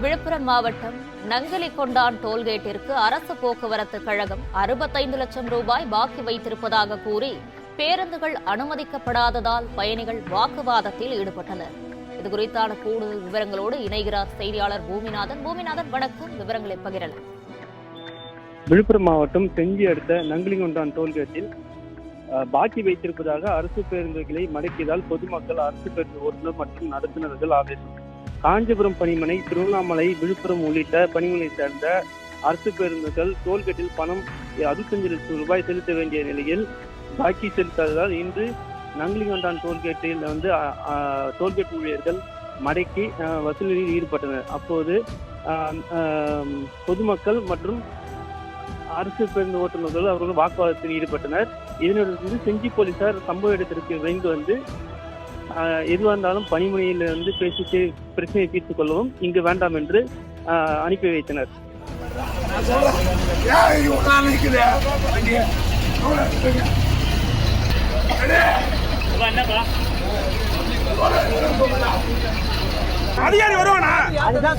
விழுப்புரம் மாவட்டம் நங்கலிகொண்டான் டோல்கேட்டிற்கு அரசு போக்குவரத்து கழகம் 65 லட்சம் ரூபாய் பாக்கி வைத்திருப்பதாக கூறி பேருந்துகள் அனுமதிக்கப்படாததால் பயணிகள் வாக்குவாதத்தில் ஈடுபட்டனர். இதுகுறித்தான கூடுதல் விவரங்களோடு இணைகிறார் செய்தியாளர் பூமிநாதன். வணக்கம், விவரங்களை பகிரலாம். விழுப்புரம் மாவட்டம் செஞ்சி அடுத்த நங்கலிகொண்டான் டோல்கேட்டில் பாக்கி வைத்திருப்பதாக அரசு பேருந்துகளை மடக்கியதால் பொதுமக்கள், அரசு பேருந்து ஓட்டுநர் மற்றும் நடத்துனர்கள் ஆவேசம். காஞ்சிபுரம் பணிமனை, திருவண்ணாமலை, விழுப்புரம் உள்ளிட்ட பணிமனை சேர்ந்த அரசு பேருந்துகள் டோல்கேட்டில் பணம் 65 லட்சம் ரூபாய் செலுத்த வேண்டிய நிலையில் பாக்கி செலுத்தாததால் இன்று நங்கலிகொண்டான் டோல்கேட்டில் டோல்கேட் ஊழியர்கள் மடக்கி வசூலில் ஈடுபட்டனர். அப்போது பொதுமக்கள் மற்றும் அரசு பேருந்து ஓட்டுநர்கள் அவர்கள் வாக்குவாதத்தில் ஈடுபட்டனர். இதனிடையே செஞ்சி போலீசார் சம்பவ இடத்திற்கு விரைந்து வந்து எதுவாக இருந்தாலும் பணிமனையிலிருந்து பேசி பிரச்சனையை தீர்த்துக் கொள்ளவும் இங்கு வேண்டாம் என்று அனுப்பி வைத்தனர். அதிகாரி வருவானா? அதிகாரி